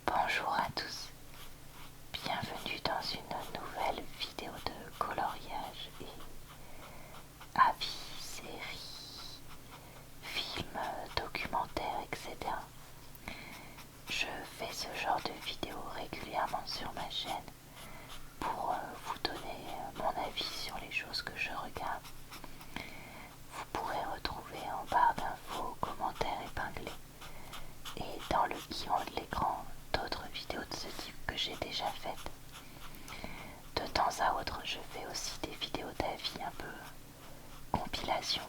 Bonjour à tous, bienvenue dans une nouvelle vidéo de coloriage et avis, séries, films, documentaires, etc. Je fais ce genre de vidéos régulièrement sur ma chaîne pour vous donner mon avis sur les choses que je regarde. Vous pourrez retrouver en barre d'infos, commentaires épinglés et dans le i en haut de l'écran d'autres vidéos de ce type que j'ai déjà faites. De temps à autre, je fais aussi des vidéos d'avis un peu compilation.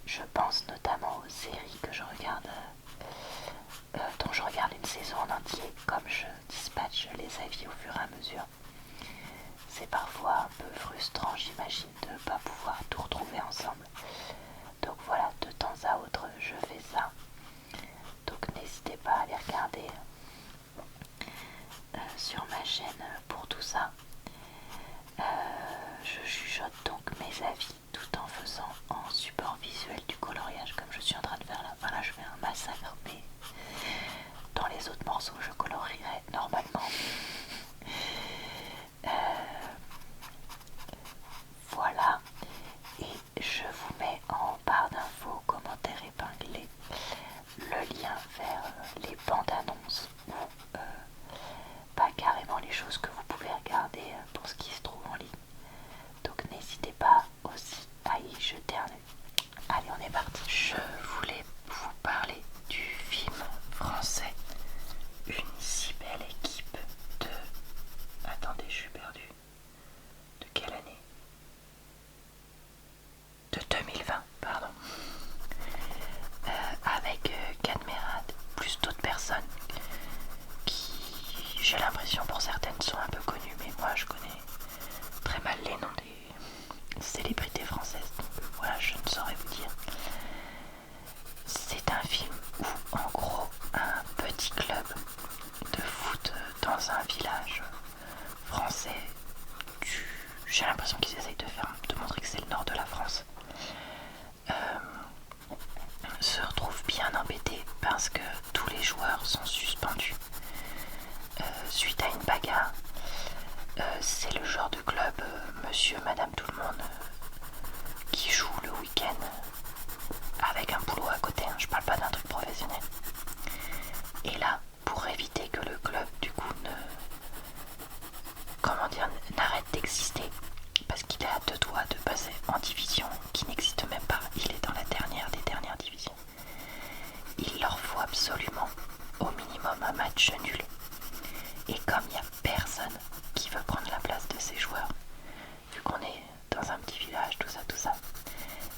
Je pense notamment aux séries que je regarde, dont je regarde une saison en entier, comme je dispatche les avis au fur et à mesure. C'est parfois un peu frustrant, j'imagine, de ne pas pouvoir tout retrouver ensemble. Donc voilà, de temps à autre, je fais ça. Donc n'hésitez pas à les regarder sur ma chaîne pour tout ça. Je chuchote donc mes avis tout en faisant en support visuel du coloriage comme je suis en train de faire là. Voilà, je fais un massacre, mais dans les autres morceaux je colorierai normalement. Voilà, et je vous mets en barre d'infos, commentaires épinglés, le lien vers les bandes annonces ou pas carrément les choses que vous pouvez regarder pour ce qui se trouve en ligne. Donc n'hésitez pas aussi à y jeter un œil. Allez, on est parti. Je voulais vous parler du film français Une si belle équipe de... Attendez, je suis perdu. De quelle année? De 2020, pardon. Avec Cadmerade, plus d'autres personnes qui, j'ai l'impression pour certaines, sont un peu connues, mais moi je connais très mal les noms des célébrités françaises, donc voilà, je ne saurais vous dire. C'est un film où en gros un petit club de foot dans un village français, j'ai l'impression qu'ils essayent de montrer que c'est le nord de la France, se retrouve bien embêté parce que tous les joueurs sont suspendus suite à une bagarre. C'est le genre de club monsieur, madame, tout le monde qui joue le week-end avec un boulot à côté, hein. Je parle pas d'un truc professionnel. Et là, pour éviter que le club du coup n'arrête d'exister, parce qu'il est à deux doigts de passer en division qui n'existe même pas, il est dans la dernière des dernières divisions, il leur faut absolument au minimum un match nul. Et comme il n'y a personne qui veut prendre la place de ces joueurs, vu qu'on est dans un petit village, tout ça,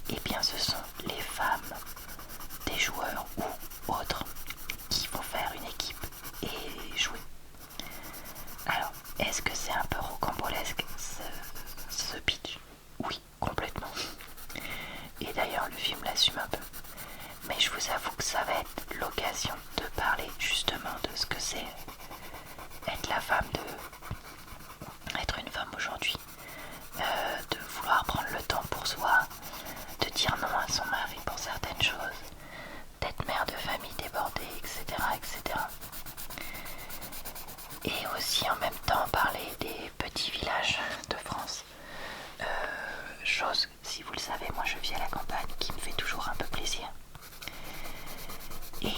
et bien ce sont les femmes des joueurs ou autres qui vont faire une équipe et jouer. Alors, est-ce que c'est un peu rocambolesque ce pitch? Oui, complètement. Et d'ailleurs, le film l'assume un peu. Mais je vous avoue que ça va être l'occasion de parler justement de ce que c'est être la femme, être une femme aujourd'hui, de vouloir prendre le temps pour soi, de dire non à son mari pour certaines choses, d'être mère de famille débordée, etc., etc. Et aussi en même temps parler des petits villages de France. Chose, si vous le savez, moi je vis à la campagne, qui me fait toujours un peu plaisir. Et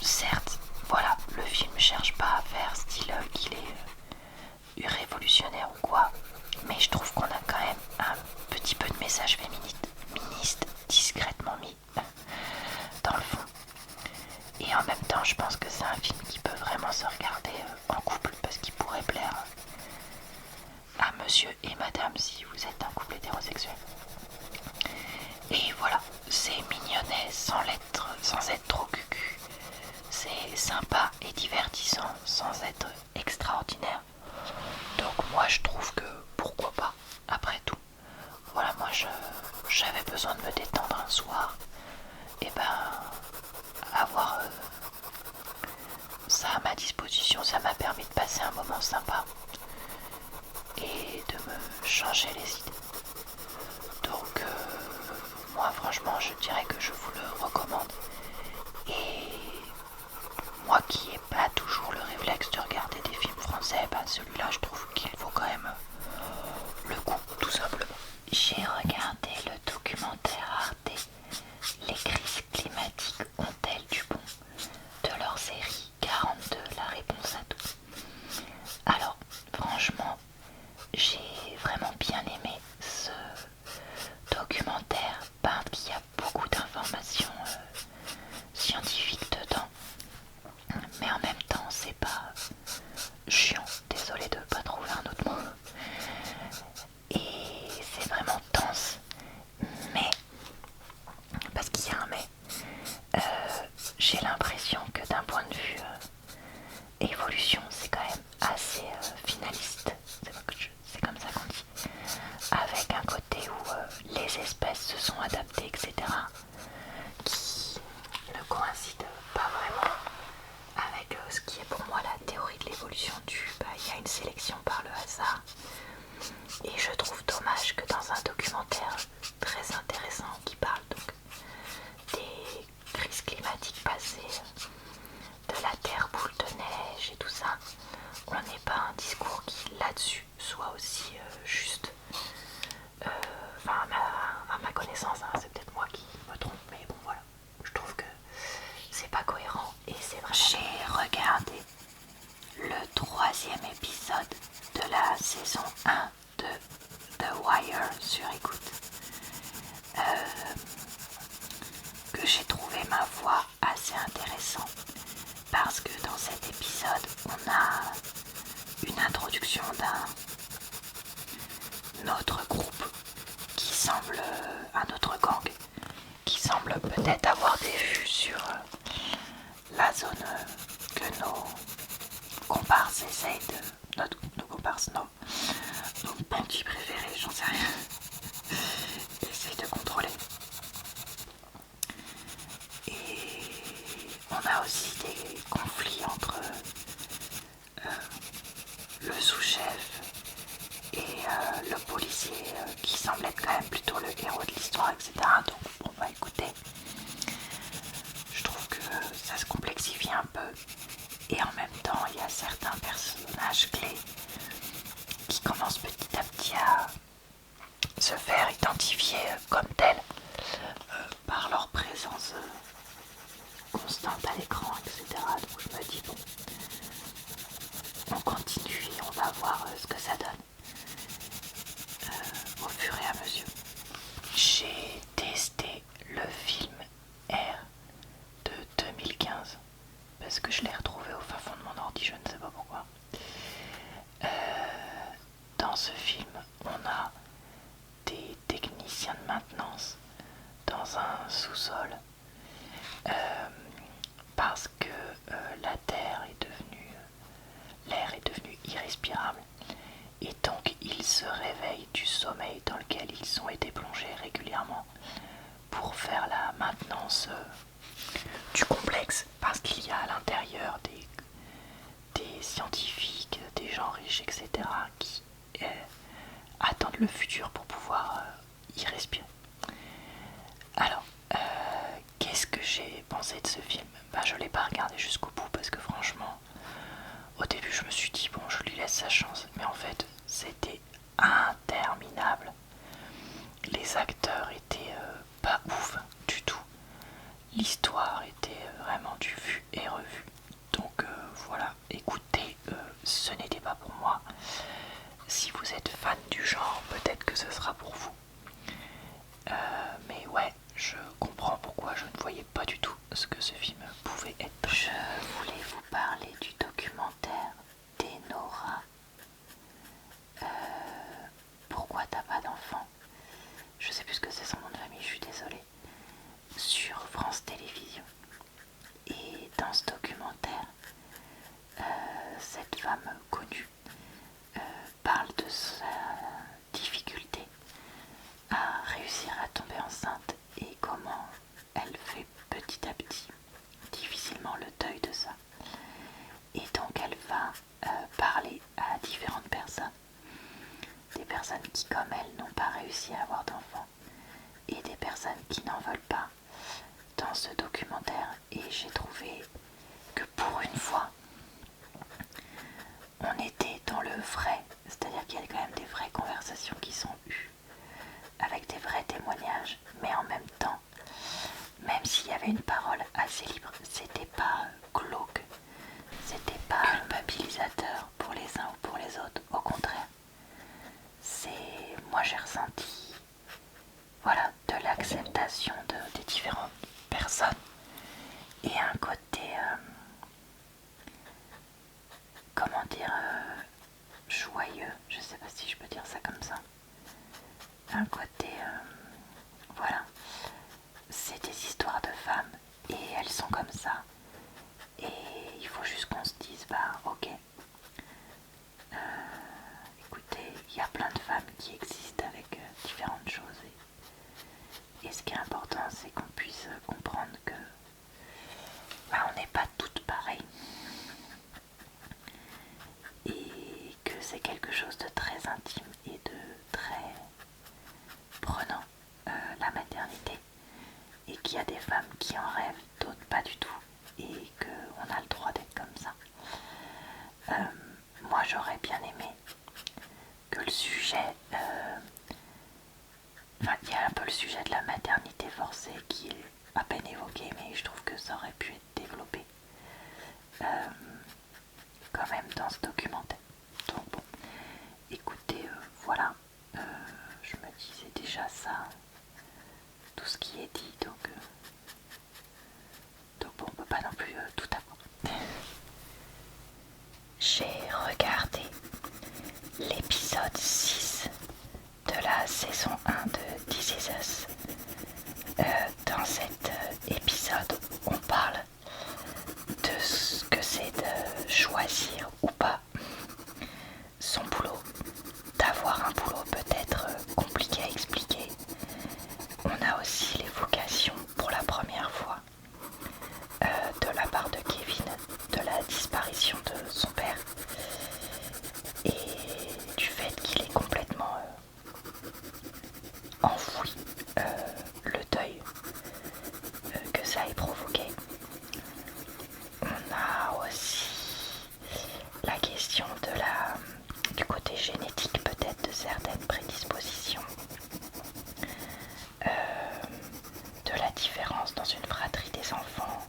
certes, voilà, le film cherche pas à faire style qu'il est révolutionnaire ou quoi, mais je trouve qu'on a quand même un petit peu de message féministe discrètement mis dans le fond. Et en même temps, je pense que c'est un film qui peut vraiment se regarder en couple, parce qu'il pourrait plaire à monsieur et madame si vous êtes un couple hétérosexuel. Et voilà, c'est mignonnet sans être trop cucu. C'est sympa et divertissant sans être extraordinaire. Donc moi je trouve que pourquoi pas, après tout. Voilà, moi j'avais besoin de me détendre un soir. Et ben avoir ça à ma disposition, ça m'a permis de passer un moment sympa et de me changer les idées. Donc moi franchement je dirais que je vous le recommande. Et moi qui n'ai pas toujours le réflexe de celui-là je trouve qu'il vaut quand même le coup, tout simplement. J'ai regardé le documentaire Arte, les crises climatiques ont-elles du bon, de leur série 42, la réponse à tout. Alors franchement, j'ai vraiment bien aimé ce documentaire parce qu'il y a beaucoup d'informations scientifiques dedans, mais en même temps c'est pas chiant, désolé de pas trouver un autre mot, et c'est vraiment dense, mais, parce qu'il y a un mais, j'ai l'impression que d'un point de vue évolution c'est quand même assez finaliste, c'est comme ça qu'on dit, avec un côté où les espèces se sont adaptées, etc., qui ne coïncide pas vraiment avec ce qui est pour moi la théorie de l'évolution il y a une sélection par le hasard. Et je trouve dommage que dans un documentaire très intéressant qui parle donc des crises climatiques passées, de la terre boule de neige et tout ça, on n'ait pas un discours qui là-dessus soit aussi juste. Enfin, à ma connaissance, hein, c'est peut-être moi qui me trompe, mais bon voilà, je trouve que c'est pas cohérent et c'est vrai. J'ai regardé le 3e épisode de la saison 1 de The Wire sur écoute, que j'ai trouvé ma voix assez intéressant parce que dans cet épisode on a une introduction d'un autre groupe qui semble, un autre gang qui semble peut-être avoir des vues sur la zone que nos comparses essayent de... Nos comparses, non. Nos bandits préférés, j'en sais rien. Essayent de contrôler. Et on a aussi des conflits entre le sous-chef et le policier qui semble être quand même plutôt le héros de l'histoire, etc. Donc bon bah écoutez, je trouve que ça se complexifie un peu et en même temps il y a certains personnages clés qui commencent petit à petit à se faire identifier comme tels par leur présence constante à l'écran, etc. Donc je me dis bon, on continue et on va voir ce que ça donne au fur et à mesure. J'ai testé le film R de 2015 parce que je l'ai retrouvé au fin fond de mon ordi, je ne sais pas pourquoi. Dans ce film, on a des techniciens de maintenance dans un sous-sol parce que la terre est devenue, l'air est devenu irrespirable et donc ils se réveillent du sommeil dans lequel ils ont été plongés régulièrement pour faire la maintenance du complexe parce qu'il y a à l'intérieur des scientifiques, des gens riches, etc. qui attendent le futur pour pouvoir y respirer. Alors, qu'est-ce que j'ai pensé de ce film? Je l'ai pas regardé jusqu'au bout parce que franchement, au début je me suis dit bon, je lui laisse sa chance, mais en fait c'était interminable. Les acteurs étaient pas ouf du tout. L'histoire était vraiment du vu et revu. Donc voilà, écoutez, ce n'était pas pour moi. Si vous êtes fan du genre, peut-être que ce sera pour vous. Mais ouais, je comprends pourquoi je ne voyais pas du tout ce que ce film pouvait être. Je voulais vous parler du documentaire d'Enora. Pourquoi t'as pas d'enfant? Je sais plus ce que c'est son nom de famille, je suis désolée. Sur France Télévisions. Et dans ce documentaire, cette femme connue parle de sa difficulté à réussir à tomber enceinte et comment elle fait petit à petit difficilement le deuil de ça. Et donc elle va parler à différentes personnes, des personnes qui comme elle n'ont pas réussi à avoir d'enfants et des personnes qui n'en veulent pas dans ce documentaire. Et j'ai trouvé que pour une fois on était dans le conversations qui sont eues avec des vrais témoignages, mais en même temps, même s'il y avait une parole assez libre, c'était pas glauque, c'était pas culpabilisateur pour les uns ou pour les autres, au contraire. Moi j'ai ressenti, voilà, de l'acceptation des différentes personnes et un côté, comment dire, joyeux, je sais pas si je peux dire ça comme ça, un côté, voilà, c'est des histoires de femmes et elles sont comme ça et il faut juste qu'on se dise, bah ok, écoutez, il y a plein de femmes qui existent avec différentes choses et ce qui est important c'est qu'on puisse comprendre que bah, on n'est pas toutes pareilles et que c'est quelque chose de très intime et de très prenant, la maternité, et qu'il y a des femmes qui en rêvent, d'autres pas du tout, et qu'on a le droit d'être comme ça. Moi j'aurais bien aimé que le sujet, il y a un peu le sujet de la maternité forcée qui est à peine évoqué, mais je trouve que ça aurait pu être développé quand même dans ce documentaire. Donc bon, écoutez, voilà, je me disais déjà ça, tout ce qui est dit, donc bon, on peut pas non plus tout avoir. J'ai regardé l'épisode 6 de la saison 1 de This Is Us. Dans cet épisode, on parle de ce que c'est de choisir ou pas son boulot, d'avoir un boulot peut-être compliqué à expliquer. On a aussi l'évocation pour la première fois de la part de Kevin de la disparition de son père et du fait qu'il est complètement enfoui le deuil que ça ait provoqué. On a aussi la question du côté génétique peut-être de certaines prédispositions, de la différence dans une fratrie des enfants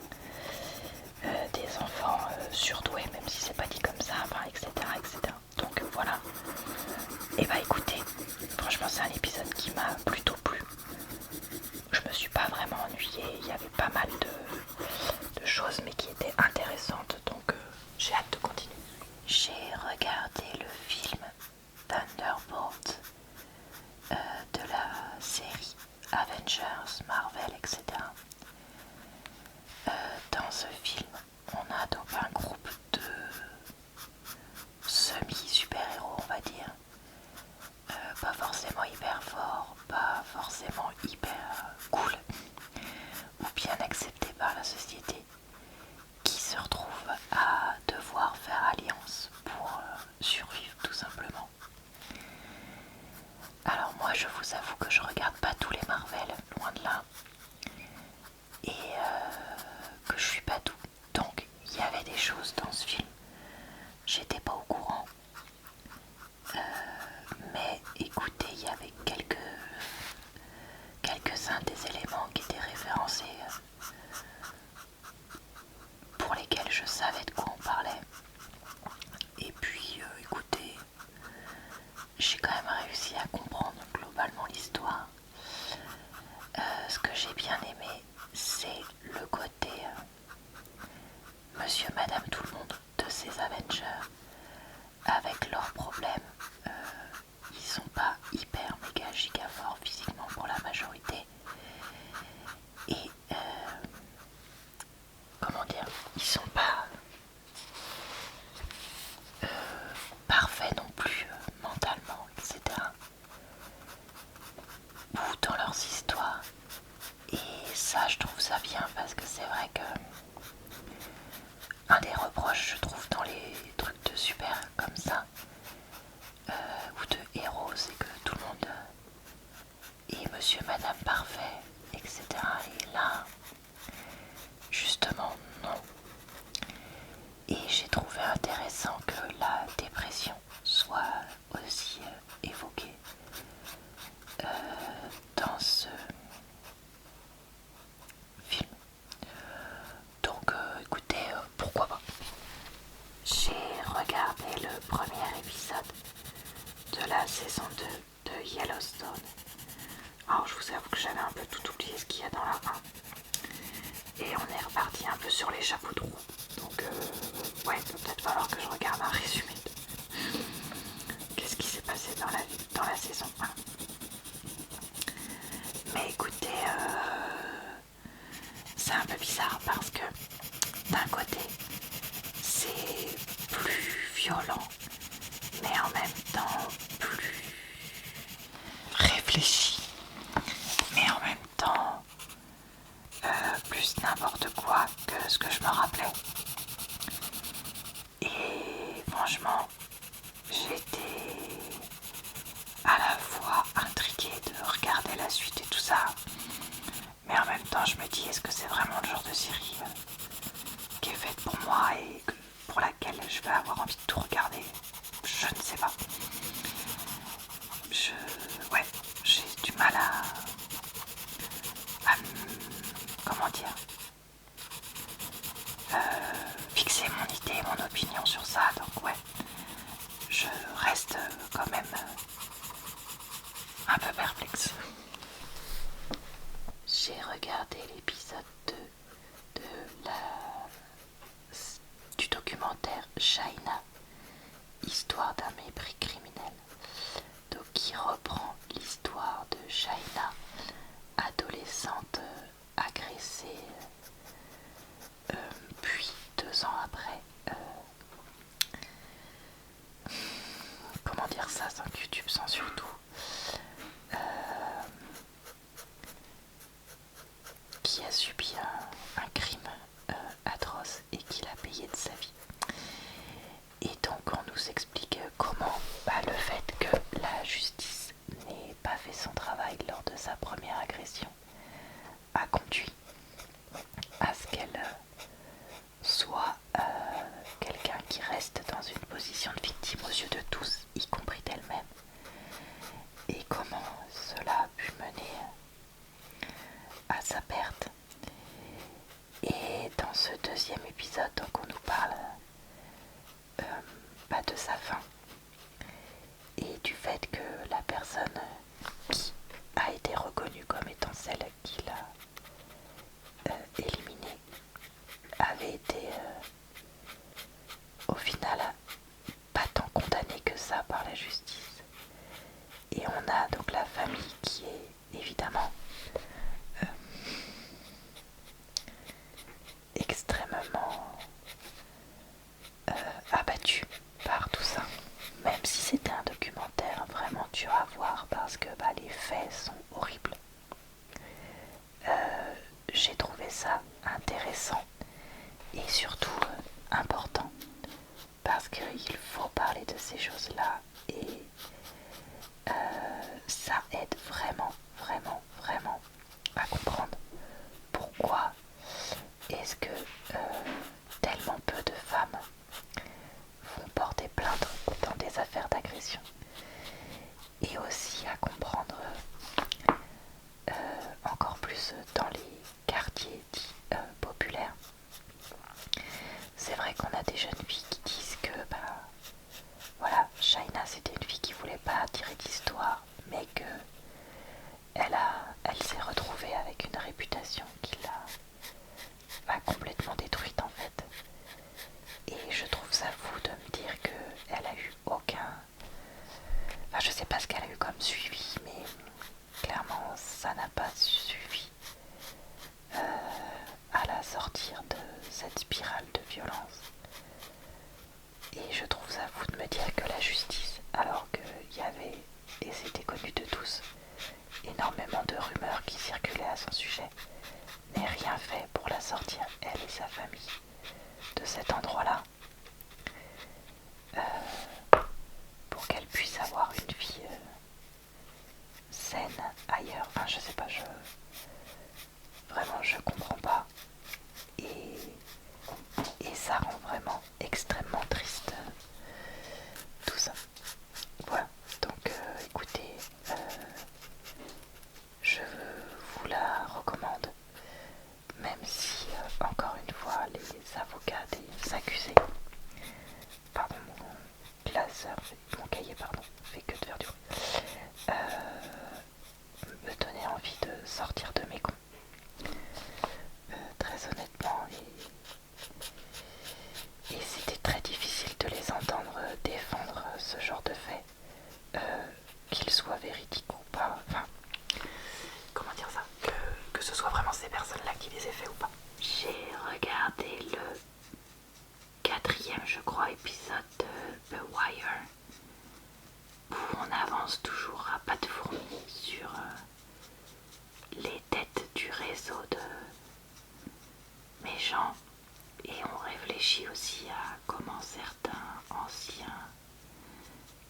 surdoués, même si c'est pas dit comme ça, enfin, etc., etc. Donc voilà. Et bah écoutez, franchement c'est un épisode qui m'a plutôt plu. Je me suis pas vraiment ennuyée, il y avait pas mal de choses mais qui étaient intéressantes, donc j'ai hâte de continuer. J'ai regardé le film Thunderbolt de la série Avengers, Marvel, etc. Dans ce film, on a donc un groupe de semi-super-héros, on va dire. Pas forcément hyper fort, pas forcément hyper cool, ou bien accepté regardé le premier épisode de la saison 2 de Yellowstone. Alors je vous avoue que j'avais un peu tout oublié ce qu'il y a dans la 1. Et on est reparti un peu sur les chapeaux de roue. Donc ouais, il va peut-être falloir que je regarde un résumé de qu'est-ce qui s'est passé dans la saison 1. Mais écoutez, c'est un peu bizarre parce que d'un côté c'est plus violent, mais en même temps plus réfléchi, mais en même temps plus n'importe quoi que ce que je me rappelais. Et franchement, j'étais à la fois intriguée de regarder la suite et tout ça, mais en même temps je me dis, est-ce que c'est vraiment le genre de série qui est faite pour moi et pour laquelle je vais avoir envie de tout regarder? Je ne sais pas. Ouais, j'ai du mal à comment dire, fixer mon idée, mon opinion sur ça. Donc ouais, je reste quand même un peu perplexe. J'ai regardé l'épisode 2 du documentaire Shaina, histoire d'un mépris criminel, donc qui reprend l'histoire de Shaina, adolescente agressée, puis 2 ans après, comment dire ça sans YouTube, sans surtout, qui a subi un crime atroce et qui l'a payé de sa vie. Et donc on nous explique comment le fait que la justice n'ait pas fait son travail lors de sa première agression a conduit à ce qu'elle soit quelqu'un qui reste dans une position de victime aux yeux de tous, y compris d'elle-même. Et comment cela a pu mener à sa perte. Et dans ce deuxième épisode, donc on nous parle de sa fin et du fait que la personne qui a été reconnue comme étant celle qui l'a éliminée avait été au final pas tant condamnée que ça par la justice. Et on a donc la famille qui est évidemment extrêmement abattue par tout ça. Même si c'était un documentaire vraiment dur à voir parce que les faits sont horribles. J'ai trouvé ça intéressant et surtout important parce qu'il faut parler de ces choses-là et ça aide vraiment, vraiment, vraiment à comprendre pourquoi est-ce que tellement peu de femmes vont porter plainte dans des affaires d'agression, et aussi à comprendre encore plus dans les quartiers dits populaires. C'est vrai qu'on a des jeunes filles qui disent que voilà, Shaina c'était une fille qui voulait pas tirer d'histoire, mais que elle a mon cahier pardon, fait que de faire du bruit, me donnait envie de sortir de mes gonds. Très honnêtement, et c'était très difficile de les entendre défendre ce genre de fait, qu'ils soient véridiques ou pas. Enfin, comment dire ça, que ce soit vraiment ces personnes-là qui les aient fait ou pas. J'ai regardé le 4e, je crois, épisode de The Wire, où on avance toujours à pas de fourmi sur les têtes du réseau de méchants, et on réfléchit aussi à comment certains anciens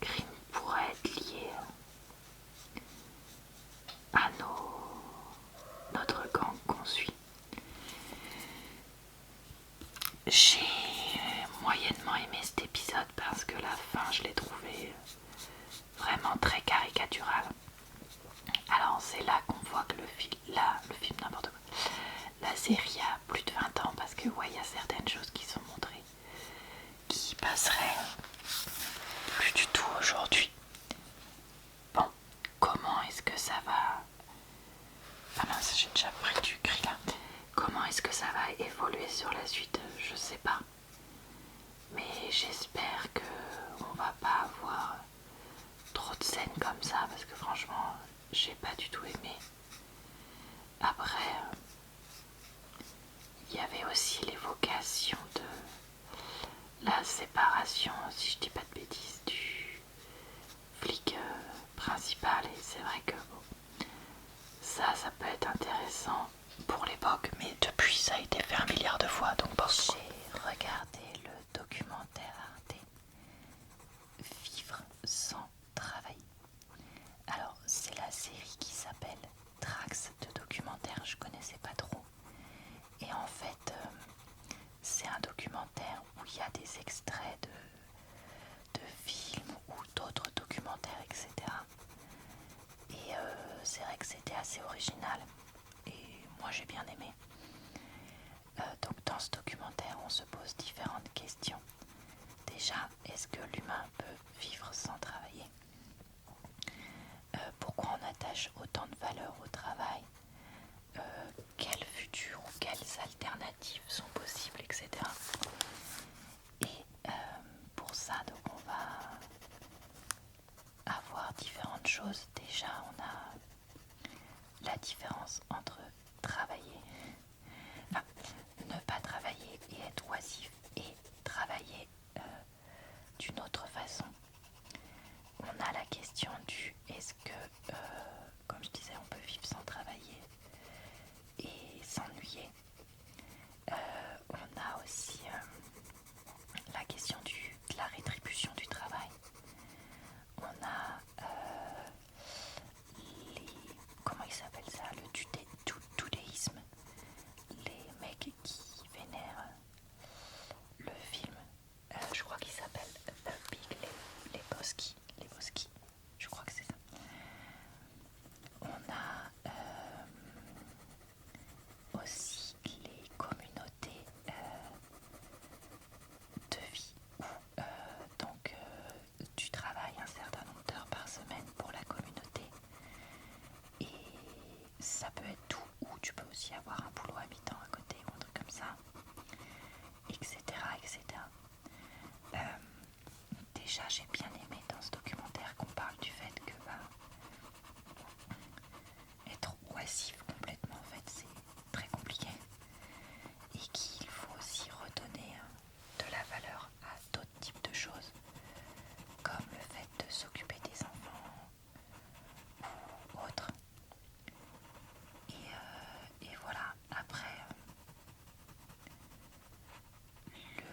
crimes pourraient être liés à notre gang qu'on suit. J'ai moyennement aimé cet épisode parce que la fin, je l'ai trouvé vraiment très caricaturale. Alors c'est là qu'on voit que le film n'importe quoi, la série a plus de 20 ans, parce que ouais, il y a certaines choses qui sont montrées qui passeraient plus du tout aujourd'hui. Bon, comment est-ce que ça va... Ah mince, j'ai déjà pris du gris là. Comment est-ce que ça va évoluer sur la suite, je sais pas. Mais j'espère qu'on va pas avoir trop de scènes comme ça, parce que franchement, j'ai pas du tout aimé. Après, il y avait aussi l'évocation de la séparation, si je dis pas de bêtises, du flic principal, et c'est vrai que bon, ça peut être intéressant pour l'époque, mais depuis ça a été fait 1 milliard de fois, donc bon. J'ai regardé le documentaire Arte Vivre sans travailler. Alors c'est la série qui s'appelle Trax de documentaire, je connaissais pas trop, et en fait c'est un documentaire où il y a des extraits de films ou d'autres documentaires, etc. Et c'est vrai que c'était assez original et moi j'ai bien aimé. Donc dans ce documentaire on se pose différentes questions. Déjà, est-ce que l'humain peut vivre sans travailler? Pourquoi on attache autant de valeur au travail? Quel futur ou quelles alternatives sont possibles, etc. Et pour ça, donc on va avoir différentes choses. Déjà, on a la différence entre travailler, enfin, ne pas travailler et être oisif, et travailler d'une autre façon. On a la question du est-ce que, comme je disais, on peut vivre sans travailler et s'ennuyer. On a aussi la question de la rétribution du travail. On a comment il s'appelle ça, le tudéisme, les mecs qui vénèrent le film, je crois qu'il s'appelle The Big Lebowski, je crois que c'est ça. On a aussi les communautés de vie où donc tu travailles un certain nombre d'heures par semaine pour la communauté, et ça peut être tout, ou tu peux aussi avoir un boulot à mi-temps à côté ou un truc comme ça, etc. etc. Déjà j'ai bien aimé dans ce documentaire qu'on parle du fait que être oisif complètement, en fait, c'est très compliqué, et qu'il faut aussi redonner de la valeur à d'autres types de choses, comme le fait de s'occuper des enfants ou autres. Et voilà, après, le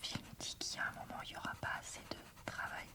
film dit qu'il y a un moment, il n'y aura pas assez de travail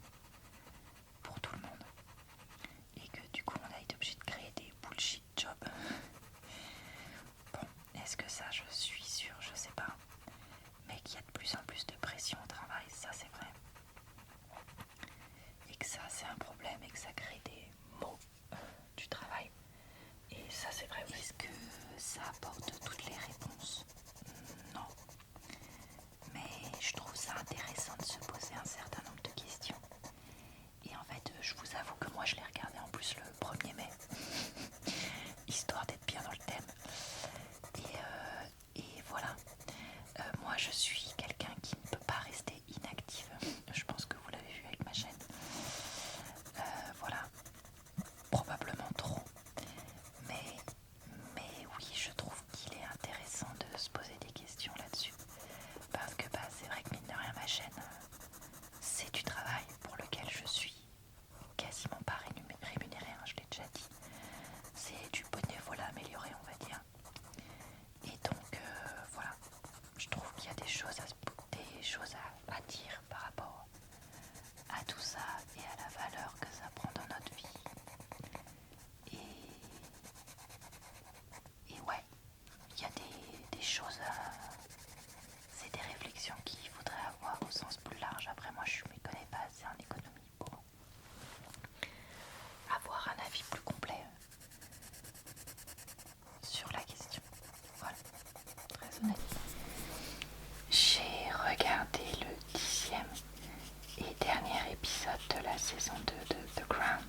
de la saison 2 de The Crown,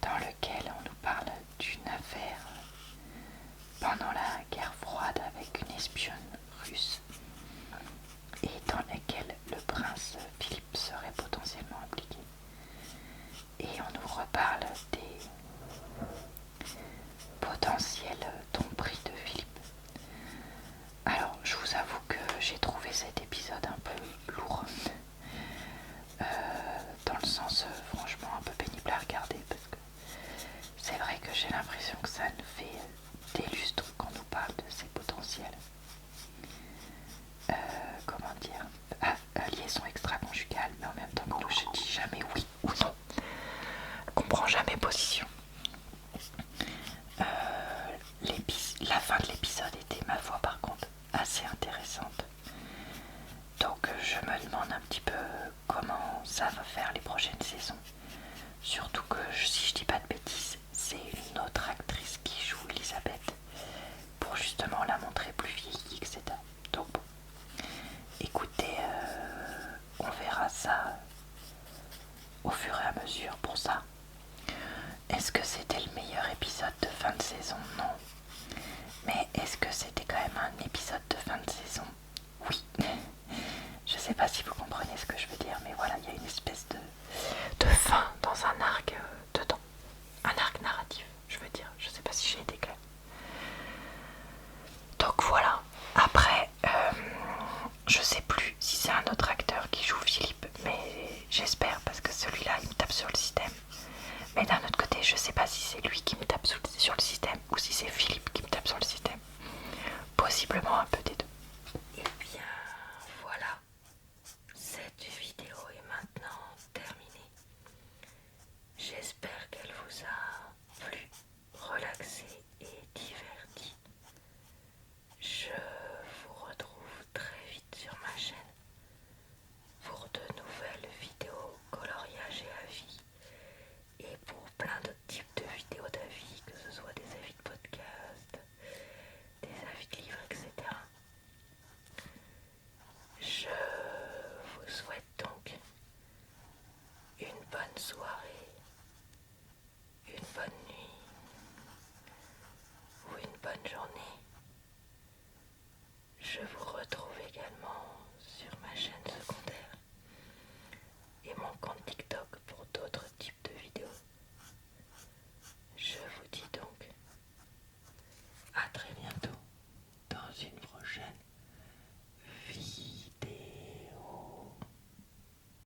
dans lequel on nous parle d'une affaire pendant la guerre froide avec une espionne russe et dans laquelle le prince Philippe serait potentiellement impliqué. Et on nous reparle des potentielles tromperies de Philippe. Alors, je vous avoue que j'ai trouvé cet épisode un peu lourd, dans le sens franchement un peu pénible à regarder, parce que c'est vrai que j'ai l'impression que ça nous fait des lustres quand on nous parle de ces potentiels comment dire, liaison extra-conjugale, mais en même temps qu'on ne dit jamais oui ou non, qu'on prend jamais position. La fin de l'épisode était, ma foi, par contre, assez intéressante. Donc je me demande un petit peu comment ça va faire les prochaines saisons. Surtout que, si je dis pas de bêtises, c'est une autre actrice qui joue Elisabeth pour justement la montrer plus vieillie, etc. Donc bon, écoutez, on verra ça au fur et à mesure pour ça. Est-ce que c'était le meilleur épisode de fin de saison? Non. Mais est-ce que c'était